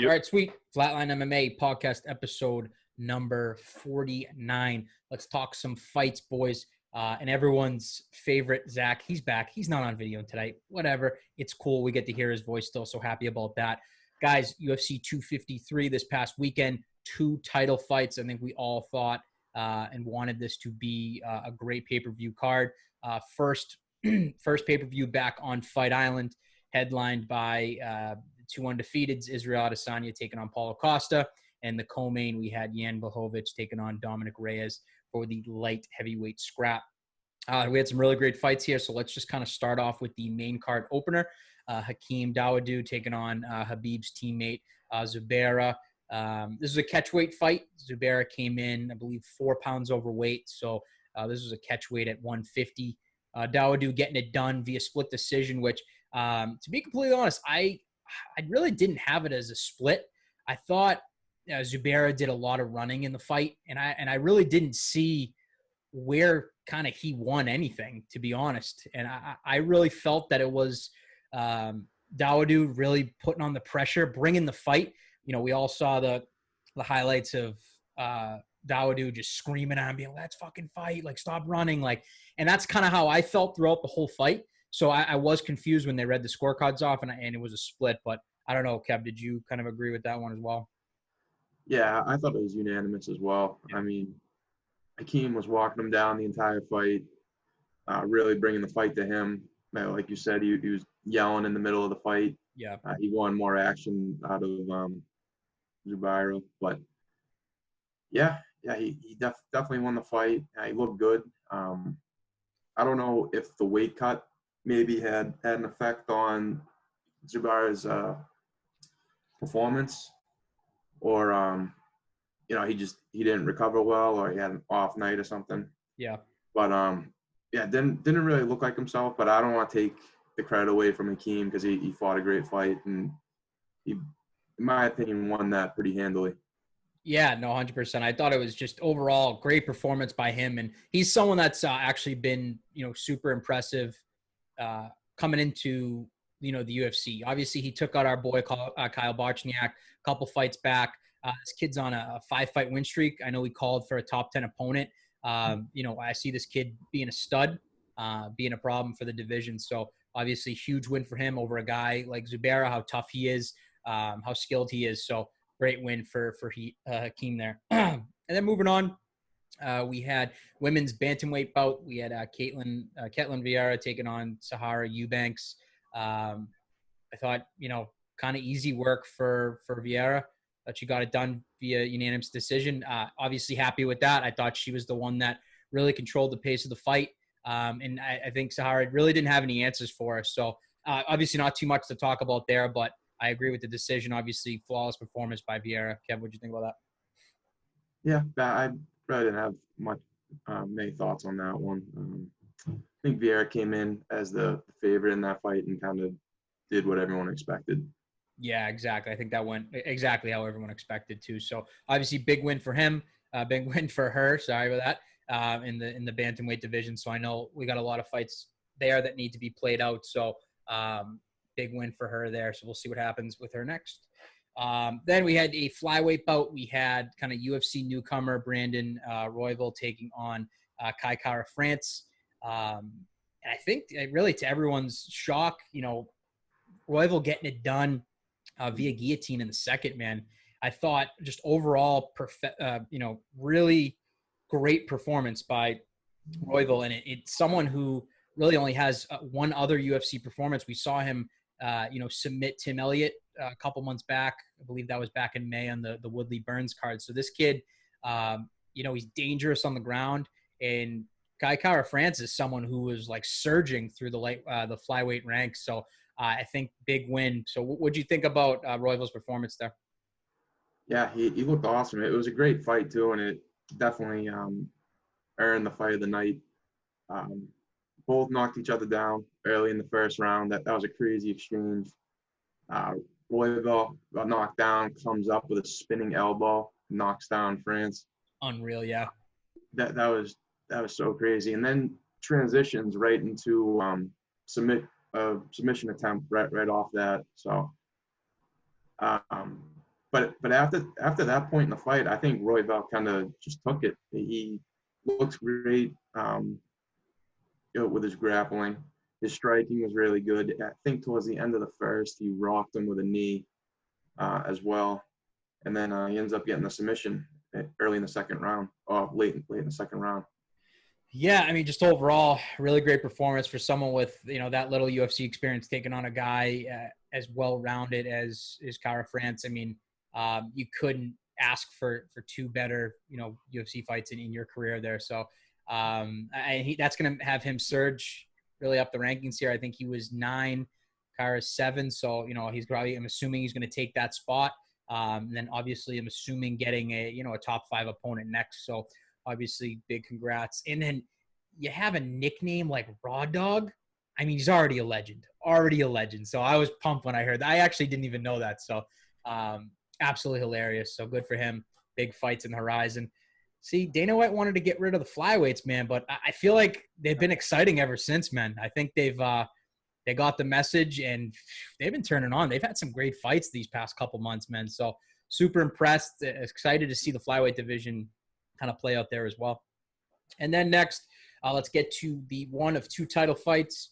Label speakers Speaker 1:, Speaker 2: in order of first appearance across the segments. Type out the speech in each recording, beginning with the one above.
Speaker 1: All right, sweet. Flatline MMA podcast episode number 49. Let's talk some fights, boys. And everyone's favorite, Zach, he's back. He's not on video tonight. Whatever. It's cool. We get to hear his voice still. So happy about that. Guys, UFC 253 this past weekend, 2 title fights. I think we all thought and wanted this to be a great pay-per-view card. First pay-per-view back on Fight Island, headlined by 2 undefeateds, Israel Adesanya taking on Paulo Costa. And the co-main, we had Jan Blachowicz taking on Dominic Reyes for the light heavyweight scrap. We had some really great fights here, so let's just kind of start off with the main card opener. Hakeem Dawodu taking on Habib's teammate, Zubaira. This is a catchweight fight. Zubaira came in, I believe, 4 pounds overweight, so this was a catchweight at 150. Dawodu getting it done via split decision, which, to be completely honest, I really didn't have it as a split. I thought Zubaira did a lot of running in the fight, and I really didn't see where kind of he won anything, to be honest. And I really felt that it was Dawodu really putting on the pressure, bringing the fight. You know, we all saw the highlights of Dawodu just screaming at him, being, "Let's fucking fight! Like, stop running!" Like, and that's kind of how I felt throughout the whole fight. So I was confused when they read the scorecards off, and it was a split. But I don't know, Kev, did you kind of agree with that one as well?
Speaker 2: Yeah, I thought it was unanimous as well.
Speaker 1: Yeah.
Speaker 2: I mean, Hakeem was walking him down the entire fight, really bringing the fight to him. Like you said, he was yelling in the middle of the fight.
Speaker 1: Yeah.
Speaker 2: He wanted more action out of Zubaira. But, yeah, he definitely won the fight. He looked good. I don't know if the weight cut maybe had an effect on Zubaira's performance, or he didn't recover well, or he had an off night or something.
Speaker 1: Yeah.
Speaker 2: But didn't really look like himself. But I don't want to take the credit away from Hakeem because he fought a great fight, and he, in my opinion, won that pretty handily.
Speaker 1: Yeah, no, 100%. I thought it was just overall great performance by him. And he's someone that's actually been, super impressive coming into, the UFC. Obviously, he took out our boy Kyle Bochniak a couple fights back. This kid's on a 5-fight win streak. I know he called for a top 10 opponent. I see this kid being a stud, being a problem for the division. So obviously huge win for him over a guy like Zubaira, how tough he is, how skilled he is. So great win for Hakeem there. And then moving on, we had women's bantamweight bout. We had Ketlen Vieira taking on Sahara Eubanks. I thought, kind of easy work for Vieira, but she got it done via unanimous decision. Obviously happy with that. I thought she was the one that really controlled the pace of the fight. And I think Sahara really didn't have any answers for us. So obviously not too much to talk about there, but I agree with the decision. Obviously, flawless performance by Vieira. Kev, what do you think about that?
Speaker 2: Yeah, I really didn't have many thoughts on that one. I think Vieira came in as the favorite in that fight and kind of did what everyone expected.
Speaker 1: Yeah, exactly. I think that went exactly how everyone expected to. So obviously, big win for him, big win for her. Sorry about that. In the bantamweight division. So I know we got a lot of fights there that need to be played out. So big win for her there. So we'll see what happens with her next. Then we had a flyweight bout. We had kind of UFC newcomer Brandon Royval taking on Kai Kara France. And I think really to everyone's shock, Royval getting it done via guillotine in the second, man. I thought just overall, really great performance by Royval. And it's someone who really only has one other UFC performance. We saw him, submit Tim Elliott a couple months back. I believe that was back in May on the Woodley Burns card. So this kid, he's dangerous on the ground. And Kai Kara France is someone who was like surging through the flyweight ranks. So I think big win. So what do you think about Royval's performance there?
Speaker 2: Yeah, he looked awesome. It was a great fight too, and it definitely earned the fight of the night. Both knocked each other down early in the first round. That was a crazy exchange. Royval got knocked down, comes up with a spinning elbow, knocks down France.
Speaker 1: Unreal, yeah.
Speaker 2: That was so crazy, and then transitions right into submission attempt right off that. So but after that point in the fight, I think Royval kind of just took it. He looks great, with his grappling. His striking was really good. I think towards the end of the first, he rocked him with a knee as well, and then he ends up getting the submission early in the second round, or late in the second round.
Speaker 1: Yeah, I mean, just overall, really great performance for someone with that little UFC experience, taking on a guy as well-rounded as Kara France. I mean, you couldn't ask for two better UFC fights in your career there. So, and that's going to have him surge really up the rankings here. I think he was 9, Kara's 7. So he's probably, I'm assuming he's going to take that spot. And then obviously, I'm assuming getting a top 5 opponent next. So obviously, big congrats. And then you have a nickname like Raw Dog. I mean, he's already a legend. So I was pumped when I heard that. I actually didn't even know that. So absolutely hilarious. So good for him. Big fights in the horizon. See, Dana White wanted to get rid of the flyweights, man, but I feel like they've been exciting ever since, man. I think they got the message and they've been turning on. They've had some great fights these past couple months, man. So super impressed. Excited to see the flyweight division kind of play out there as well. And then next, let's get to the one of 2 title fights.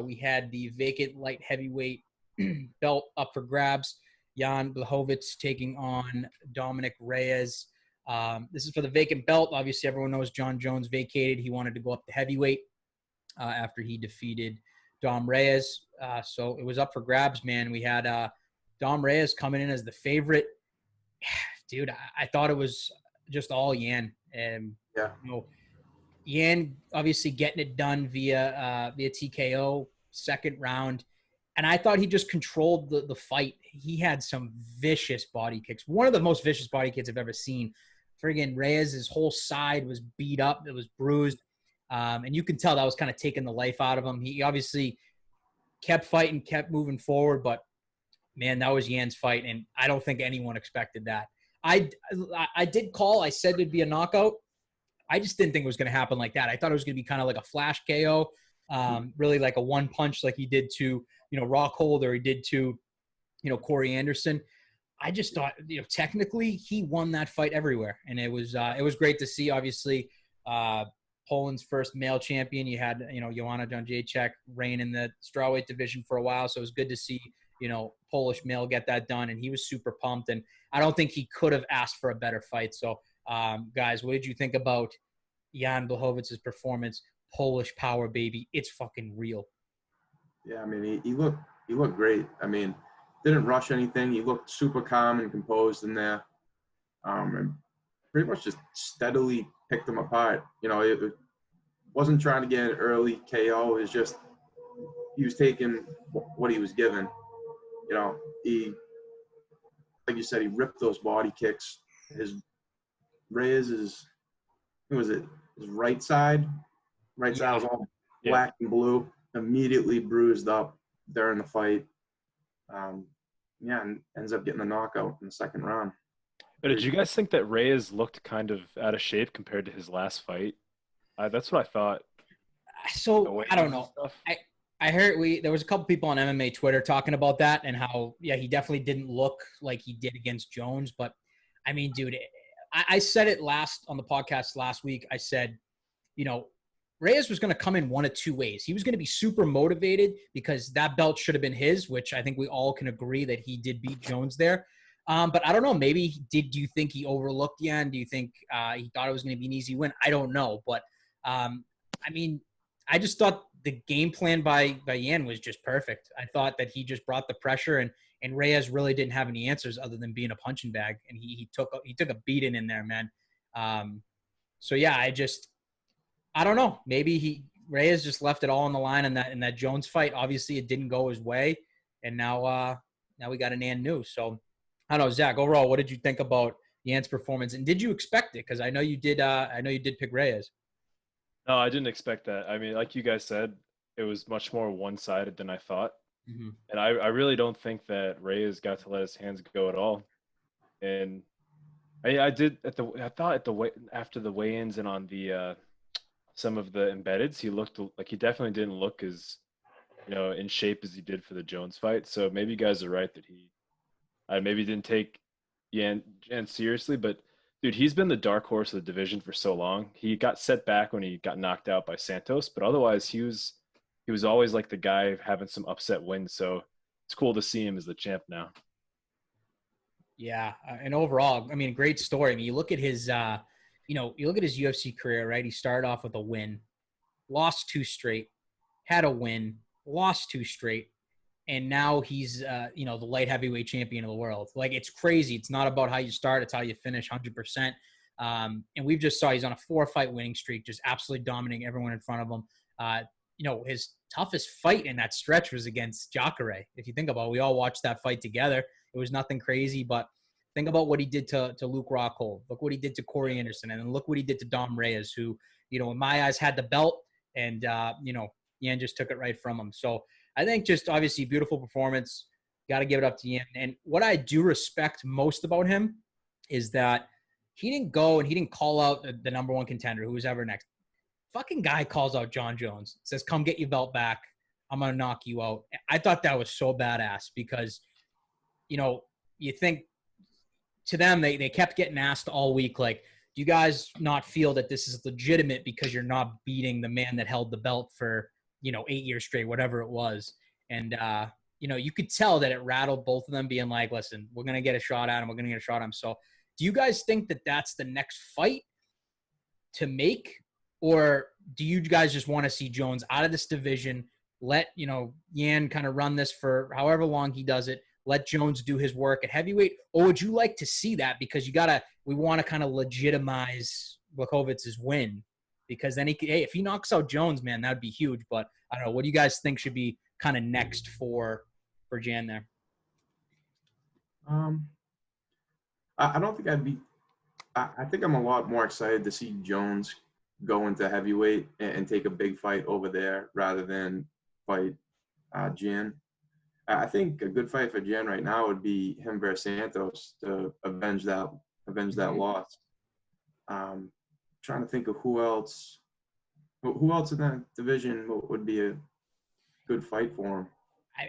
Speaker 1: We had the vacant light heavyweight belt up for grabs. Jan Blachowicz taking on Dominic Reyes. This is for the vacant belt. Obviously, everyone knows John Jones vacated. He wanted to go up to heavyweight after he defeated Dom Reyes. So it was up for grabs, man. We had Dom Reyes coming in as the favorite. Dude, I thought it was just all Yan. And Yan obviously getting it done via TKO, second round. And I thought he just controlled the fight. He had some vicious body kicks. One of the most vicious body kicks I've ever seen. Friggin' Reyes, his whole side was beat up. It was bruised. And you can tell that was kind of taking the life out of him. He obviously kept fighting, kept moving forward. But, man, that was Yan's fight. And I don't think anyone expected that. I did call. I said it'd be a knockout. I just didn't think it was going to happen like that. I thought it was going to be kind of like a flash KO, really like a one punch like he did to, Rockhold, or he did to, Corey Anderson. I just thought, technically he won that fight everywhere. And it was great to see, obviously, Poland's first male champion. You had, Joanna Jędrzejczyk reign in the strawweight division for a while. So it was good to see, Polish male get that done. And he was super pumped. And I don't think he could have asked for a better fight. So, guys, what did you think about Jan Blachowicz' performance? Polish power, baby. It's fucking real.
Speaker 2: Yeah, I mean, he looked great. I mean, didn't rush anything. He looked super calm and composed in there, and pretty much just steadily picked them apart. It wasn't trying to get an early KO. It was just he was taking what he was given. He, like you said, he ripped those body kicks. Reyes is, who was it? His right side was all black and blue. Immediately bruised up during the fight. And ends up getting the knockout in the second round.
Speaker 3: But did you guys think that Reyes looked kind of out of shape compared to his last fight? That's what I thought.
Speaker 1: So I don't know. I heard there was a couple people on MMA Twitter talking about that and how he definitely didn't look like he did against Jones. But I mean, dude, I said it on the podcast last week. I said, Reyes was going to come in one of 2 ways. He was going to be super motivated because that belt should have been his, which I think we all can agree that he did beat Jones there. But I don't know. Maybe do you think he overlooked Yan? Do you think he thought it was going to be an easy win? I don't know. But, I mean, I just thought the game plan by Yan was just perfect. I thought that he just brought the pressure, and Reyes really didn't have any answers other than being a punching bag. And he took a beating in there, man. So, yeah, I don't know. Maybe Reyes just left it all on the line in that Jones fight. Obviously, it didn't go his way, and now we got an Yan new. So I don't know, Zach. Overall, what did you think about Yan's performance, and did you expect it? Because I know you did. I know you did pick Reyes.
Speaker 3: No, I didn't expect that. I mean, like you guys said, it was much more one-sided than I thought, and I really don't think that Reyes got to let his hands go at all. And I thought after the weigh-ins and on the some of the embeddeds, he looked like he definitely didn't look as in shape as he did for the Jones fight. So maybe you guys are right that he maybe didn't take Yan seriously, but dude, he's been the dark horse of the division for so long. He got set back when he got knocked out by Santos, but otherwise he was always like the guy having some upset wins. So it's cool to see him as the champ now.
Speaker 1: Yeah, and overall, I mean, great story. I mean, you look at his, you look at his UFC career, right? He started off with a win, lost 2 straight, had a win, lost 2 straight, and now he's, the light heavyweight champion of the world. Like, it's crazy. It's not about how you start; it's how you finish, 100%. And we've just saw he's on a 4-fight winning streak, just absolutely dominating everyone in front of him. His toughest fight in that stretch was against Jacare. If you think about it, we all watched that fight together. It was nothing crazy, but think about what he did to Luke Rockhold. Look what he did to Corey Anderson. And then look what he did to Dom Reyes, who, in my eyes had the belt. And, Yan just took it right from him. So I think just obviously beautiful performance. Got to give it up to Yan. And what I do respect most about him is that he didn't go and he didn't call out the number 1 contender, who was ever next. Fucking guy calls out John Jones, says, come get your belt back. I'm going to knock you out. I thought that was so badass because, you think to them, they kept getting asked all week, like, do you guys not feel that this is legitimate because you're not beating the man that held the belt for, 8 years straight, whatever it was. And, you could tell that it rattled both of them being like, listen, we're going to get a shot at him. We're going to get a shot at him. So do you guys think that that's the next fight to make? Or do you guys just want to see Jones out of this division, let, Yan kind of run this for however long he does it, let Jones do his work at heavyweight? Or would you like to see that? Because we want to kind of legitimize Blachowicz' win, because then if he knocks out Jones, man, that'd be huge. But I don't know. What do you guys think should be kind of next for Jan there?
Speaker 2: I don't think I think I'm a lot more excited to see Jones go into heavyweight and take a big fight over there rather than fight Jan. I think a good fight for Jan right now would be him versus Santos to avenge that loss. Trying to think of who else in that division would be a good fight for him.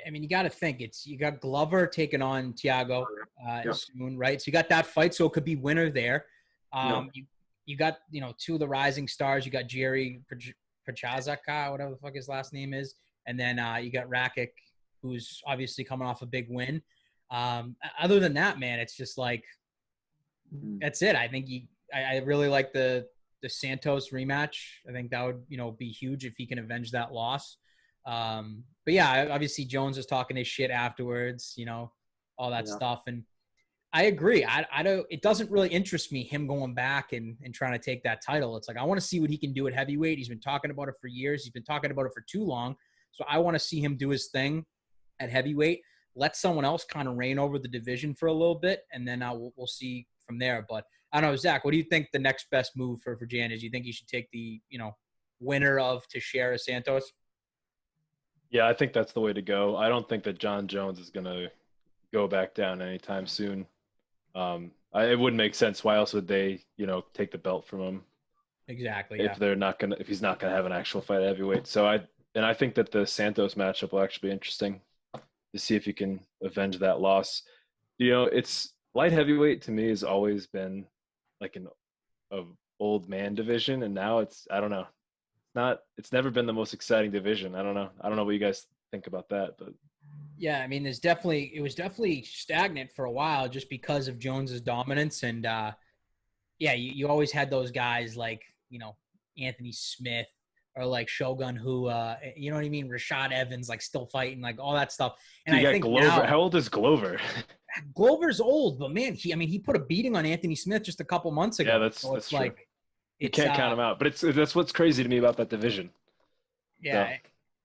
Speaker 1: I mean, you got to think you got Glover taking on Thiago soon, right? So you got that fight, so it could be winner there. You got 2 of the rising stars. You got Jerry Prochazka, whatever the fuck his last name is, and then you got Rakic, who's obviously coming off a big win. Other than that, man, it's just like that's it. I think I really like the Santos rematch. I think that would be huge if he can avenge that loss. But yeah, obviously Jones was talking his shit afterwards, all that stuff. And I agree. I don't. It doesn't really interest me him going back and trying to take that title. It's like I want to see what he can do at heavyweight. He's been talking about it for years. He's been talking about it for too long. So I want to see him do his thing at heavyweight. Let someone else kind of reign over the division for a little bit, and then we'll see from there. But I don't know, Zach. What do you think the next best move for Jan is? Do you think he should take the winner of Teixeira Santos?
Speaker 3: Yeah, I think that's the way to go. I don't think that John Jones is going to go back down anytime soon. It wouldn't make sense. Why else would they, take the belt from him?
Speaker 1: Exactly.
Speaker 3: If he's not gonna have an actual fight at heavyweight. So I think that the Santos matchup will actually be interesting to see if he can avenge that loss. It's light heavyweight to me has always been like an old man division, and now I don't know. It's never been the most exciting division. I don't know what you guys think about that, but.
Speaker 1: Yeah, I mean, it was definitely stagnant for a while just because of Jones's dominance. And, you always had those guys like, Anthony Smith or like Shogun who, you know what I mean? Rashad Evans, like still fighting, like all that stuff. And
Speaker 3: I think Glover. How old is Glover?
Speaker 1: Glover's old, but man, he put a beating on Anthony Smith just a couple months ago.
Speaker 3: Yeah, that's true. Like, you can't count him out, but that's what's crazy to me about that division.
Speaker 1: Yeah. So.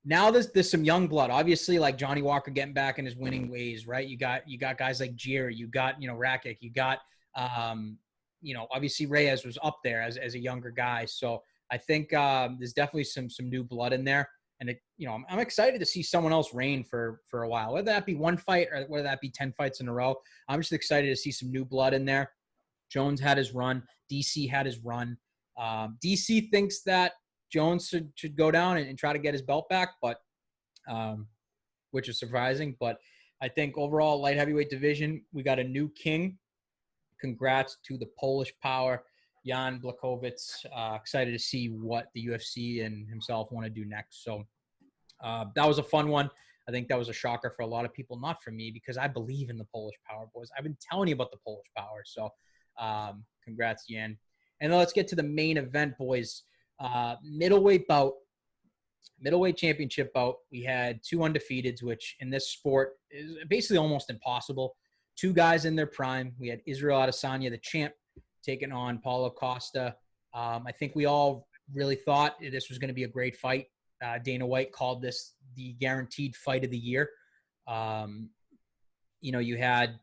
Speaker 1: Now there's some young blood, obviously, like Johnny Walker getting back in his winning ways, right? You got guys like Jerry, you got Rakic, you got obviously Reyes was up there as a younger guy. So I think there's definitely some new blood in there, and I'm excited to see someone else reign for a while, whether that be one fight or whether that be 10 fights in a row. I'm just excited to see some new blood in there. Jones had his run, DC had his run. DC thinks that Jones should go down and try to get his belt back, but which is surprising. But I think overall light heavyweight division, we got a new king congrats to the Polish power, Jan Blachowicz. Excited to see what the UFC and himself want to do next. So that was a fun one. I think that was a shocker for a lot of people, not for me, because I believe in the Polish power, boys. I've been telling you about the Polish power. So congrats, Jan. And then let's get to the main event, boys. Middleweight championship bout. We had 2 undefeateds, which in this sport is basically almost impossible. 2 guys in their prime. We had Israel Adesanya, the champ, taking on Paulo Costa. I think we all really thought this was going to be a great fight. Dana White called this the guaranteed fight of the year. You had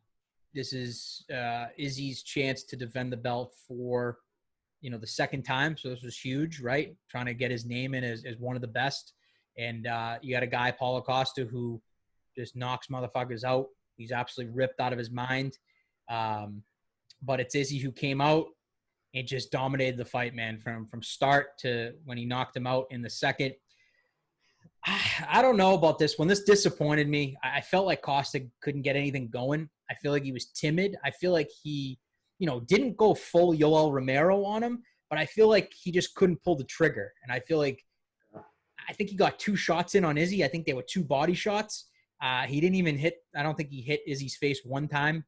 Speaker 1: this is Izzy's chance to defend the belt for the second time. So this was huge, right? Trying to get his name in as one of the best. And you got a guy, Paulo Costa, who just knocks motherfuckers out. He's absolutely ripped out of his mind. But it's Izzy who came out and just dominated the fight, man, from start to when he knocked him out in the second. I don't know about this one. This disappointed me. I felt like Costa couldn't get anything going. I feel like he was timid. I feel like he, didn't go full Yoel Romero on him, but I feel like he just couldn't pull the trigger. And I think he got 2 shots in on Izzy. I think they were 2 body shots. He didn't even hit. I don't think he hit Izzy's face one time.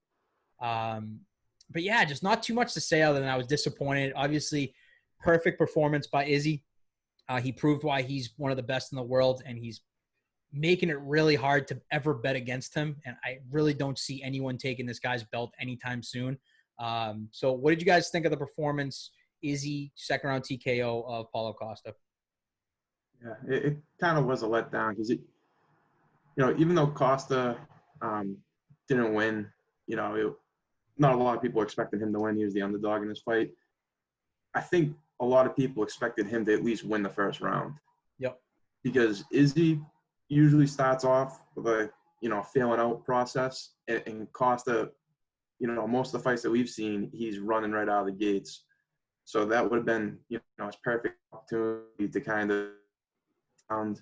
Speaker 1: But yeah, just not too much to say other than I was disappointed. Obviously, perfect performance by Izzy. He proved why he's one of the best in the world, and he's making it really hard to ever bet against him. And I really don't see anyone taking this guy's belt anytime soon. So what did you guys think of the performance, Izzy, second round TKO of Paulo Costa?
Speaker 2: Yeah, it kind of was a letdown because even though Costa didn't win, not a lot of people expected him to win. He was the underdog in this fight. I think a lot of people expected him to at least win the first round.
Speaker 1: Yep.
Speaker 2: Because Izzy usually starts off with a, failing out process. And Costa, most of the fights that we've seen, he's running right out of the gates. So that would have been, his perfect opportunity to kind of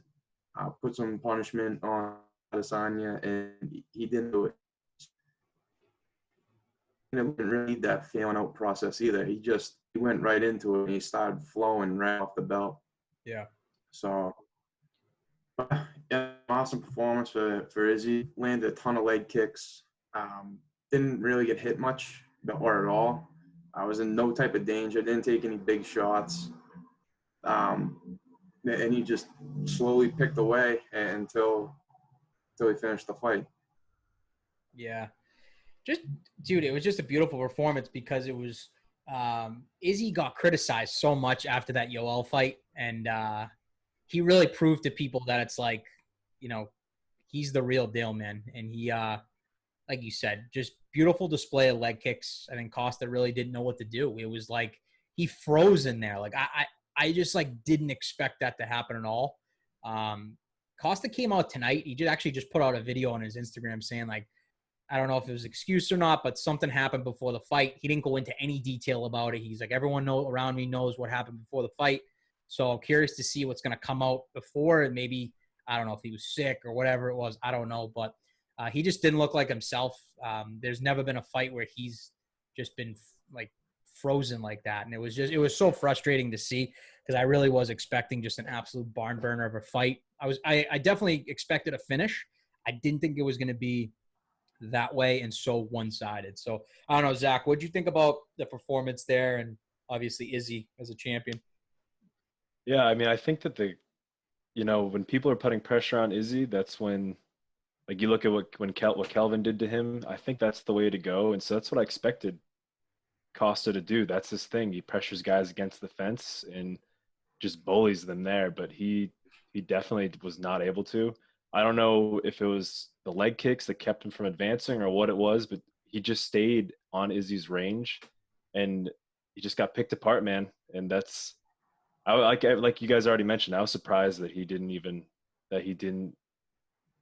Speaker 2: put some punishment on Adesanya, and he didn't do it. He didn't really need that failing out process either. He went right into it and he started flowing right off the belt.
Speaker 1: Yeah. So,
Speaker 2: yeah, awesome performance for Izzy. Landed a ton of leg kicks. Didn't really get hit much or at all. I was in no type of danger. Didn't take any big shots. And he just slowly picked away until he finished the fight.
Speaker 1: Yeah. Dude, it was just a beautiful performance because it was Izzy got criticized so much after that Yoel fight, and he really proved to people that it's like, he's the real deal, man. And he, like you said, just beautiful display of leg kicks. I think Costa really didn't know what to do. It was like he froze in there. Like I just didn't expect that to happen at all. Costa came out tonight. He actually just put out a video on his Instagram saying I don't know if it was excuse or not, but something happened before the fight. He didn't go into any detail about it. He's like, everyone around me knows what happened before the fight. So I'm curious to see what's going to come out before. And maybe, I don't know if he was sick or whatever it was. I don't know. But he just didn't look like himself. There's never been a fight where he's just been frozen like that. And it was so frustrating to see because I really was expecting just an absolute barn burner of a fight. I definitely expected a finish. I didn't think it was going to be that way and so one-sided. So I don't know, Zach, what'd you think about the performance there and obviously Izzy as a champion?
Speaker 3: Yeah, I mean, I think that when people are putting pressure on Izzy, that's when you look at what Kelvin did to him. I think that's the way to go, and so that's what I expected Costa to do. That's his thing. He pressures guys against the fence and just bullies them there, but he definitely was not able to. I don't know if it was the leg kicks that kept him from advancing or what it was, but he just stayed on Izzy's range and he just got picked apart, man. And that's, like you guys already mentioned, I was surprised that he didn't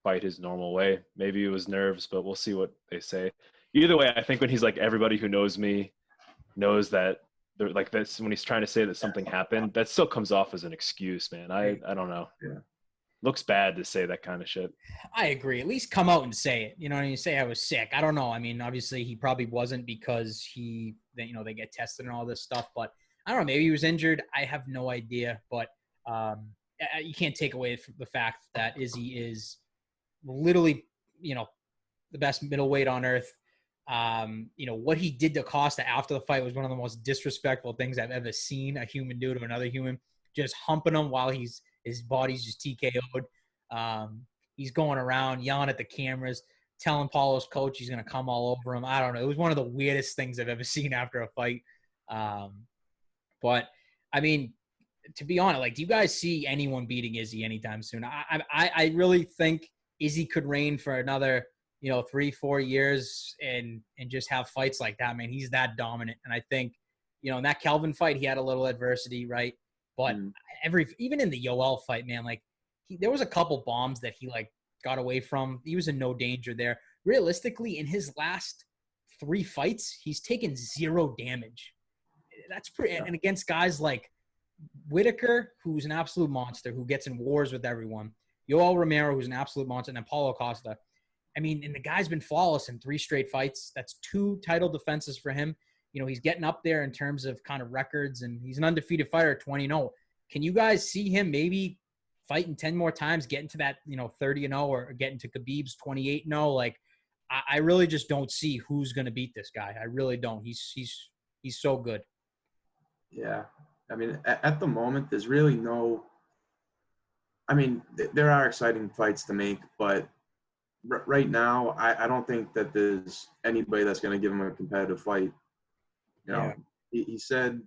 Speaker 3: fight his normal way. Maybe it was nerves, but we'll see what they say. Either way, I think when he's like, everybody who knows me knows that they're like this, when he's trying to say that something happened, that still comes off as an excuse, man. I don't know.
Speaker 2: Yeah.
Speaker 3: looks bad to say that kind of shit.
Speaker 1: I agree. At least come out and say it. You know what I mean? Say I was sick. I don't know. I mean, obviously he probably wasn't because they get tested and all this stuff. But I don't know. Maybe he was injured. I have no idea. But you can't take away from the fact that Izzy is literally, the best middleweight on earth. What he did to Costa after the fight was one of the most disrespectful things I've ever seen a human do to another human. Just humping him while his body's just TKO'd. He's going around yelling at the cameras, telling Paulo's coach he's going to come all over him. I don't know. It was one of the weirdest things I've ever seen after a fight. But I mean, to be honest, do you guys see anyone beating Izzy anytime soon? I really think Izzy could reign for another, 3-4 years and just have fights like that, man. He's that dominant. And I think, in that Kelvin fight, he had a little adversity, right? But even in the Yoel fight, man, there was a couple bombs that he got away from. He was in no danger there. Realistically, in his last 3 fights, he's taken 0 damage. That's pretty. And against guys like Whitaker, who's an absolute monster, who gets in wars with everyone. Yoel Romero, who's an absolute monster, and then Paulo Costa. I mean, and the guy's been flawless in 3 straight fights. That's 2 title defenses for him. He's getting up there in terms of kind of records, and he's an undefeated fighter, 20-0. Can you guys see him maybe fighting 10 more times, getting to that, 30-0, or getting to Khabib's 28-0? I really just don't see who's going to beat this guy. I really don't. He's so good.
Speaker 2: Yeah. I mean, at the moment, there's really no – I mean, there are exciting fights to make, but right now, I don't think that there's anybody that's going to give him a competitive fight. He said,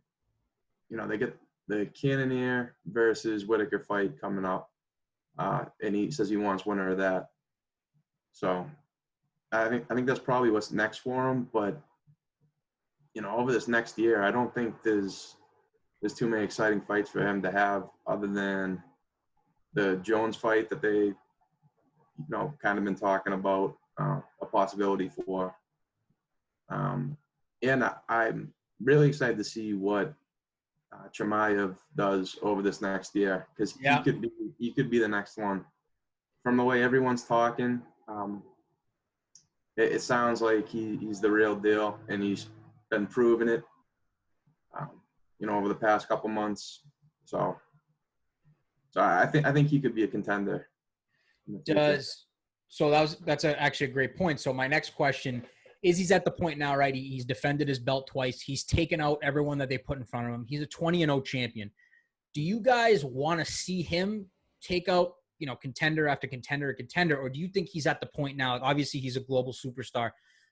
Speaker 2: they get the Cannonier versus Whitaker fight coming up, and he says he wants winner of that. So I think that's probably what's next for him. But over this next year, I don't think there's too many exciting fights for him to have other than the Jones fight that they kind of been talking about a possibility for. And I'm really excited to see what Chimaev does over this next year, because he could be the next one. From the way everyone's talking, it sounds like he's the real deal, and he's been proving it, over the past couple months. So I think he could be a contender.
Speaker 1: That's actually a great point. So my next question is, he's at the point now, right? He's defended his belt twice. He's taken out everyone that they put in front of him. He's a 20-0 champion. Do you guys want to see him take out, contender after contender or contender, or do you think he's at the point now? Obviously, he's a global superstar.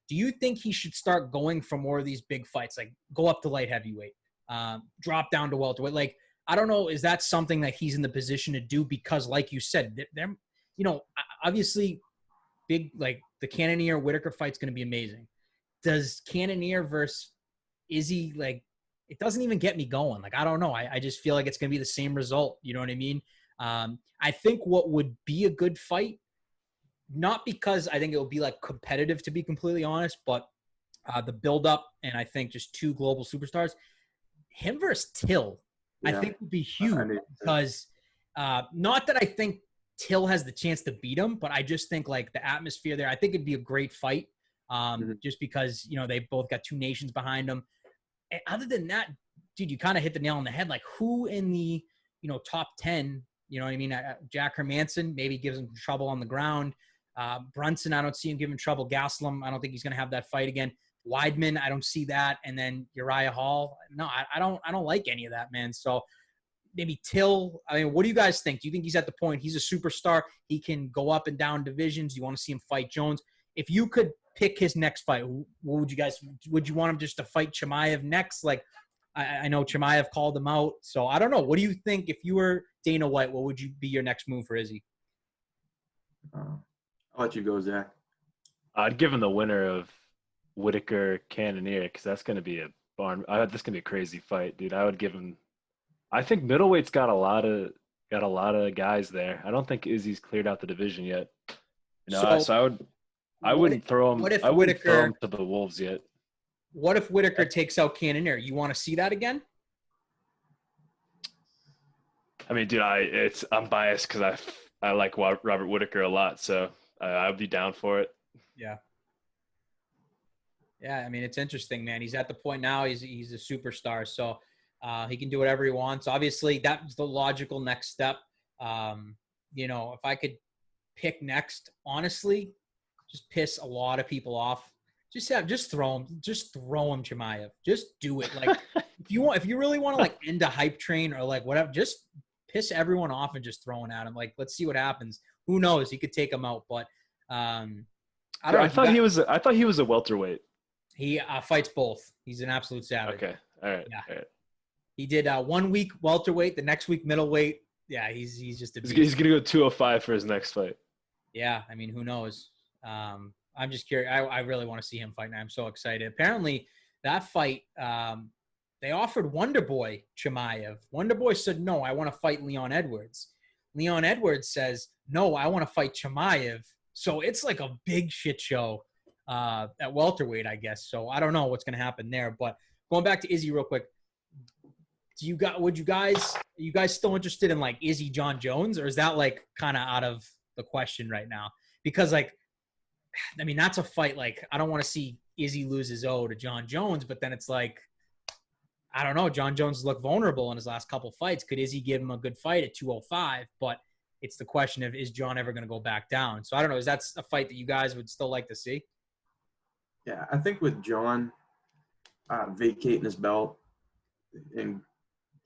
Speaker 1: Do you think he should start going for more of these big fights, like go up to light heavyweight, drop down to welterweight? I don't know. Is that something that he's in the position to do? Because, like you said, they're obviously big, the Cannonier Whitaker fight's going to be amazing. Does Cannonier versus Izzy, it doesn't even get me going. I don't know. I just feel like it's going to be the same result. You know what I mean? I think what would be a good fight, not because I think it will be competitive, to be completely honest, but the build up, and I think just 2 global superstars, him versus Till, I think would be huge, because not that I think Till has the chance to beat him, but I just think the atmosphere there, I think it'd be a great fight, just because, they both got 2 nations behind them. And other than that, dude, you kind of hit the nail on the head. Who in the, top 10, you know what I mean? Jack Hermanson maybe gives him trouble on the ground. Brunson, I don't see him giving trouble. Gaslam, I don't think he's going to have that fight again. Weidman, I don't see that. And then Uriah Hall. No, I don't like any of that, man. So maybe Till. I mean, what do you guys think? Do you think he's at the point? He's a superstar. He can go up and down divisions. You want to see him fight Jones? If you could pick his next fight, what would you guys? Would you want him just to fight Chimaev next? I know Chimaev called him out, so I don't know. What do you think? If you were Dana White, what would you be your next move for Izzy?
Speaker 2: I'll let you go, Zach.
Speaker 3: I'd give him the winner of Whitaker Cannonier, because that's going to be a barn. That's going to be a crazy fight, dude. I would give him. I think middleweight's got a lot of guys there. I don't think Izzy's cleared out the division yet. So I wouldn't throw him. I wouldn't throw him to the wolves yet.
Speaker 1: What if Whitaker takes out Cannonier? You want to see that again?
Speaker 3: I mean, dude, I'm biased because I like Robert Whittaker a lot, so I'd be down for it.
Speaker 1: Yeah. Yeah, I mean, it's interesting, man. He's at the point now, he's a superstar, so he can do whatever he wants. Obviously, that's the logical next step. If I could pick next, honestly, just piss a lot of people off. Just throw him Chimaev. Just do it. Like if you really want to like end a hype train or like whatever, just piss everyone off and just throw it at him. Like, let's see what happens. Who knows? He could take him out, but I don't know.
Speaker 3: I thought he was a welterweight.
Speaker 1: He fights both. He's an absolute savage.
Speaker 3: Okay. All right.
Speaker 1: Yeah.
Speaker 3: All right.
Speaker 1: He did 1 week welterweight, the next week middleweight. Yeah, he's just a beast.
Speaker 3: He's gonna go 205 for his next fight.
Speaker 1: Yeah, I mean, who knows? I'm just curious. I really want to see him fight, and I'm so excited. Apparently, that fight, they offered Wonderboy Chimaev. Wonderboy said, no, I want to fight Leon Edwards. Leon Edwards says, no, I want to fight Chimaev. So it's like a big shit show at welterweight, I guess. So I don't know what's going to happen there. But going back to Izzy real quick, are you guys still interested in like Izzy John Jones, or is that like kind of out of the question right now? Because like, I mean, that's a fight. Like, I don't want to see Izzy lose his O to John Jones, but then it's like, I don't know. John Jones looked vulnerable in his last couple fights. Could Izzy give him a good fight at 205? But it's the question of, is John ever going to go back down? So I don't know. Is that a fight that you guys would still like to see?
Speaker 2: Yeah, I think with John vacating his belt and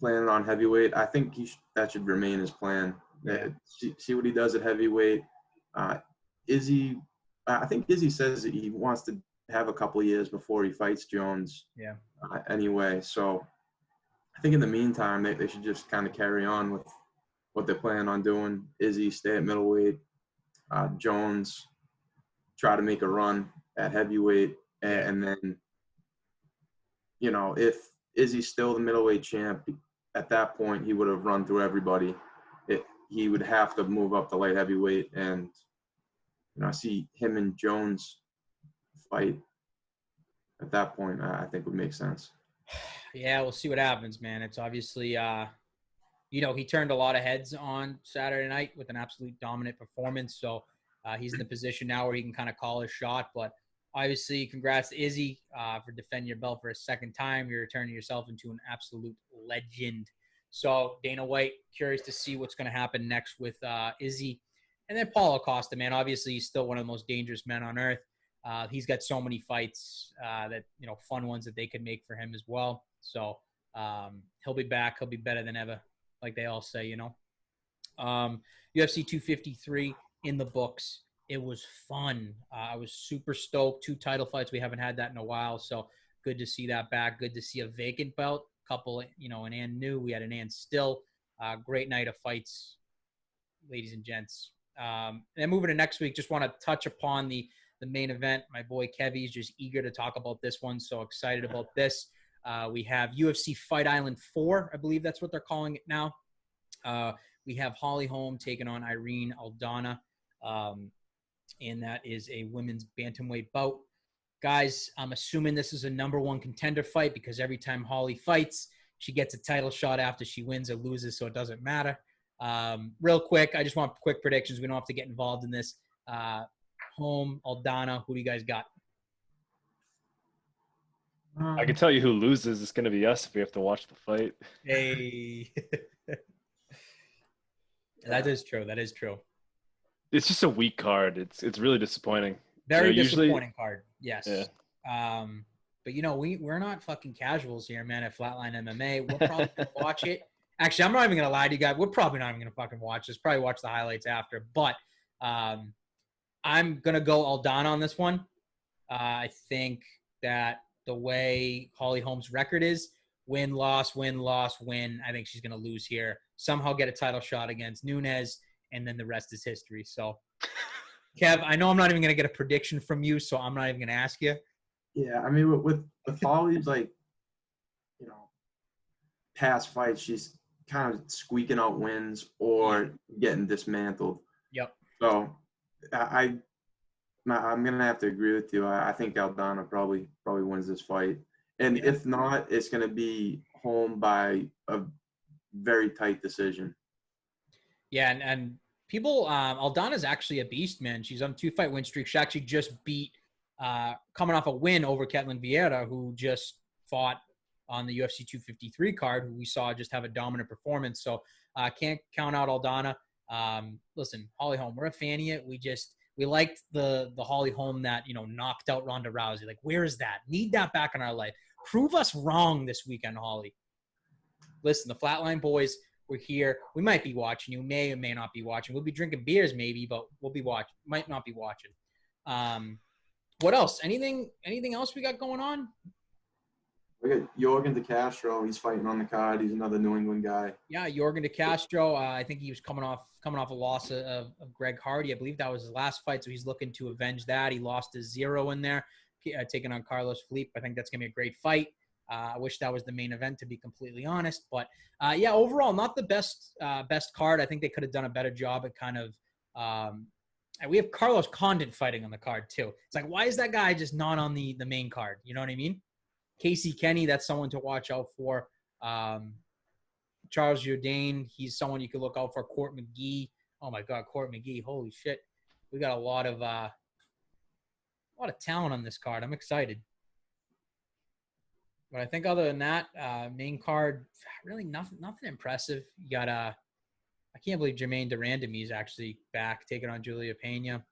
Speaker 2: planning on heavyweight, I think that should remain his plan.
Speaker 1: Yeah.
Speaker 2: See what he does at heavyweight. Izzy, I think Izzy says that he wants to have a couple of years before he fights Jones.
Speaker 1: Yeah.
Speaker 2: Anyway, so I think in the meantime, they should just kind of carry on with what they plan on doing. Izzy stay at middleweight. Jones try to make a run at heavyweight. And then, if Izzy's still the middleweight champ, at that point, he would have run through everybody. He would have to move up to light heavyweight, and I see him and Jones fight at that point. I think would make sense.
Speaker 1: Yeah, we'll see what happens, man. It's obviously, he turned a lot of heads on Saturday night with an absolute dominant performance. So he's in the position now where he can kind of call his shot. But obviously, congrats to Izzy for defending your belt for a second time. You're turning yourself into an absolute legend. So Dana White, curious to see what's going to happen next with Izzy. And then Paulo Acosta, man, obviously he's still one of the most dangerous men on earth. He's got so many fights that, fun ones that they could make for him as well. So he'll be back. He'll be better than ever, like they all say, UFC 253 in the books. It was fun. I was super stoked. 2 title fights. We haven't had that in a while. So good to see that back. Good to see a vacant belt. Couple, an and new. We had an and still. Great night of fights, ladies and gents. And then moving to next week, just want to touch upon the main event. My boy Kevy is just eager to talk about this one. So excited about this. We have UFC Fight Island 4. I believe that's what they're calling it now. We have Holly Holm taking on Irene Aldana. And that is a women's bantamweight bout. Guys, I'm assuming this is a number 1 contender fight because every time Holly fights, she gets a title shot after she wins or loses, so it doesn't matter. Real quick, I just want quick predictions. We don't have to get involved in this. Holm, Aldana, who do you guys got?
Speaker 3: I can tell you who loses. It's going to be us if we have to watch the fight.
Speaker 1: Hey. That is true. That is true.
Speaker 3: It's just a weak card. It's really disappointing.
Speaker 1: Very disappointing card. Yes.
Speaker 3: Yeah.
Speaker 1: But we're not fucking casuals here, man. At Flatline MMA, we're probably gonna watch it. Actually, I'm not even gonna lie to you guys. We're probably not even gonna fucking watch this. Probably watch the highlights after. But I'm gonna go Aldana on this one. I think that the way Holly Holm's record is, win, loss, win, loss, win. I think she's gonna lose here. Somehow get a title shot against Nunes, and then the rest is history. So. Kev, I know I'm not even going to get a prediction from you, so I'm not even going to ask you.
Speaker 2: Yeah, I mean, with Holly's, past fights, she's kind of squeaking out wins or getting dismantled.
Speaker 1: Yep.
Speaker 2: So I'm going to have to agree with you. I think Aldana probably wins this fight. And if not, it's going to be Holm by a very tight decision.
Speaker 1: Yeah, and people, Aldana's actually a beast, man. She's on 2-fight win streak. She actually just beat, coming off a win over Ketlin Vieira, who just fought on the UFC 253 card, who we saw just have a dominant performance. So can't count out Aldana. Listen, Holly Holm, we're a fan of it. We liked the Holly Holm that, knocked out Ronda Rousey. Like, where is that? Need that back in our life. Prove us wrong this weekend, Holly. Listen, the Flatline boys, we're here. We might be watching. You may or may not be watching. We'll be drinking beers maybe, but we'll be watching. Might not be watching. What else? Anything else we got going on?
Speaker 2: We got Jorgen De Castro. He's fighting on the card. He's another New England guy.
Speaker 1: Yeah, Jorgen De Castro. I think he was coming off a loss of Greg Hardy. I believe that was his last fight, so he's looking to avenge that. He lost a 0 in there, taking on Carlos Felipe. I think that's going to be a great fight. I wish that was the main event, to be completely honest. But, yeah, overall, not the best card. I think they could have done a better job at kind of and we have Carlos Condit fighting on the card, too. It's like, why is that guy just not on the main card? You know what I mean? Casey Kenny, that's someone to watch out for. Charles Jourdain, he's someone you could look out for. Court McGee. Oh, my God, Court McGee. Holy shit. We got a lot of talent on this card. I'm excited. But I think other than that, main card, really nothing impressive. You got I can't believe Jermaine Durandamy is actually back taking on Julia Pena.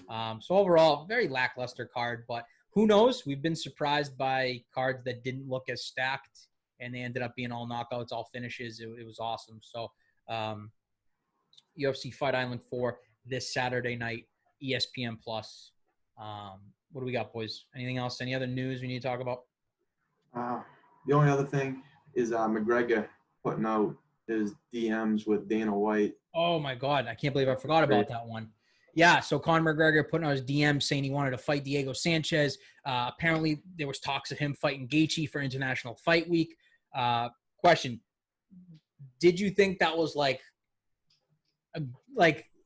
Speaker 1: So overall, very lackluster card, but who knows? We've been surprised by cards that didn't look as stacked, and they ended up being all knockouts, all finishes. It was awesome. So UFC Fight Island 4 this Saturday night, ESPN+. What do we got, boys? Anything else? Any other news we need to talk about?
Speaker 2: The only other thing is McGregor putting out his DMs with Dana White.
Speaker 1: Oh, my God. I can't believe I forgot about that one. Yeah, so Conor McGregor putting out his DM saying he wanted to fight Diego Sanchez. Apparently, there was talks of him fighting Gaethje for International Fight Week. Question, did you think that was like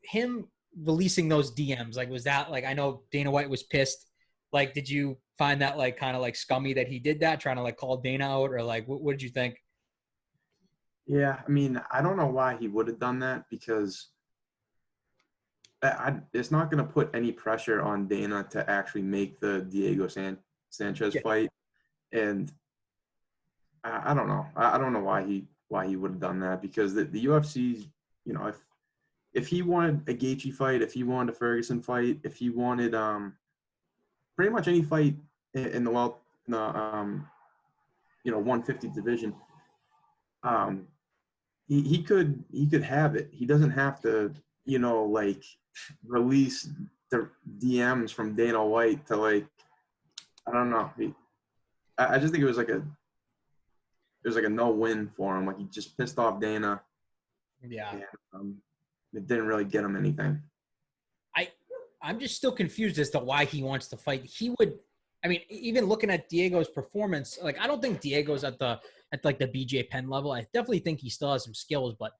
Speaker 1: him releasing those DMs? Like, was that like, I know Dana White was pissed. Like, did you find that like kind of like scummy that he did that, trying to like call Dana out, or like what did you think?
Speaker 2: Yeah, I mean, I don't know why he would have done that, because it's not going to put any pressure on Dana to actually make the Diego Sanchez fight, and I don't know. I don't know why he would have done that, because the UFC's, if he wanted a Gaethje fight, if he wanted a Ferguson fight, if he wanted pretty much any fight in the 150 division, he could have it. He doesn't have to, release the DMs from Dana White to I don't know. I just think it was like a no-win for him. Like, he just pissed off Dana.
Speaker 1: Yeah.
Speaker 2: And, it didn't really get him anything.
Speaker 1: I'm just still confused as to why he wants to fight. Even looking at Diego's performance, like, I don't think Diego's at the BJ Penn level. I definitely think he still has some skills, but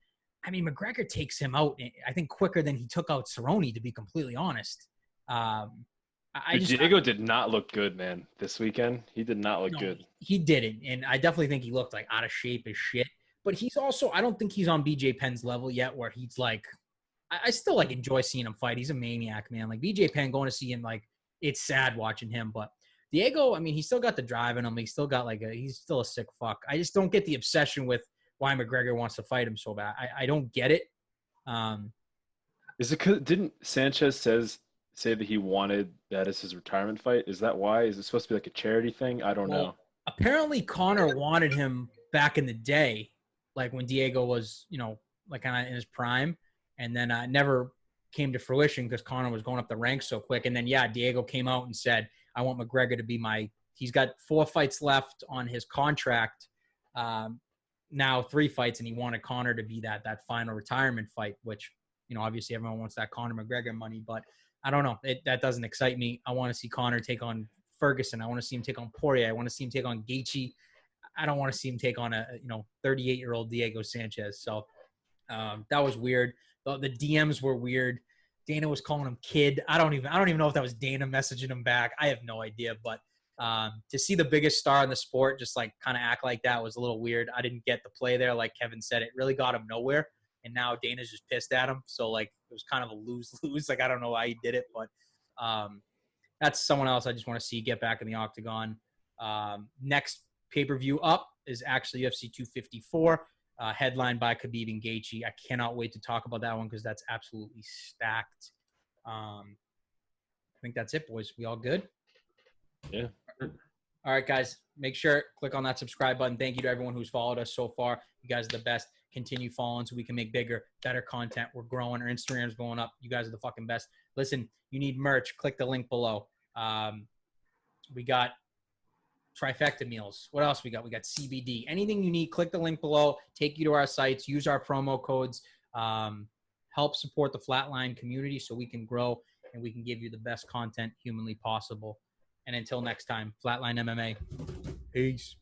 Speaker 1: I mean, McGregor takes him out, I think, quicker than he took out Cerrone, to be completely honest.
Speaker 3: Diego did not look good, man, this weekend. He did not look good.
Speaker 1: He didn't, and I definitely think he looked like out of shape as shit. But he's also, I don't think he's on BJ Penn's level yet, where he's like, I still like enjoy seeing him fight. He's a maniac, man. Like, BJ Penn, going to see him, like, it's sad watching him. But Diego, I mean, he's still got the drive in him. He's still got he's still a sick fuck. I just don't get the obsession with why McGregor wants to fight him so bad. I don't get it.
Speaker 3: Is it 'cause didn't Sanchez say that he wanted that as his retirement fight? Is that why? Is it supposed to be like a charity thing? I don't know.
Speaker 1: Apparently, Conor wanted him back in the day, like when Diego was, like kind of in his prime, and then never came to fruition because Conor was going up the ranks so quick. And then, yeah, Diego came out and said, I want McGregor to be he's got 4 fights left on his contract, now 3 fights, and he wanted Conor to be that final retirement fight, which, obviously everyone wants that Conor McGregor money, but I don't know. That doesn't excite me. I want to see Conor take on Ferguson. I want to see him take on Poirier. I want to see him take on Gaethje. I don't want to see him take on a 38-year-old Diego Sanchez. So that was weird. The DMs were weird. Dana was calling him kid. I don't even know if that was Dana messaging him back. I have no idea. But to see the biggest star in the sport just like kind of act like that was a little weird. I didn't get the play there. Like Kevin said, it really got him nowhere. and now Dana's just pissed at him. So like it was kind of a lose-lose. Like I don't know why he did it, but that's someone else I just want to see get back in the octagon. Next pay-per-view up is actually UFC 254, headlined by Khabib and Gaethje. I cannot wait to talk about that one because that's absolutely stacked. I think that's it, boys. We all good?
Speaker 3: Yeah.
Speaker 1: All right, guys. Make sure click on that subscribe button. Thank you to everyone who's followed us so far. You guys are the best. Continue following so we can make bigger, better content. We're growing. Our Instagram's going up. You guys are the fucking best. Listen, you need merch. Click the link below. We got trifecta meals. What else we got? We got CBD. Anything you need, click the link below. Take you to our sites. Use our promo codes. Help support the Flatline community so we can grow and we can give you the best content humanly possible. And until next time, Flatline MMA. Peace.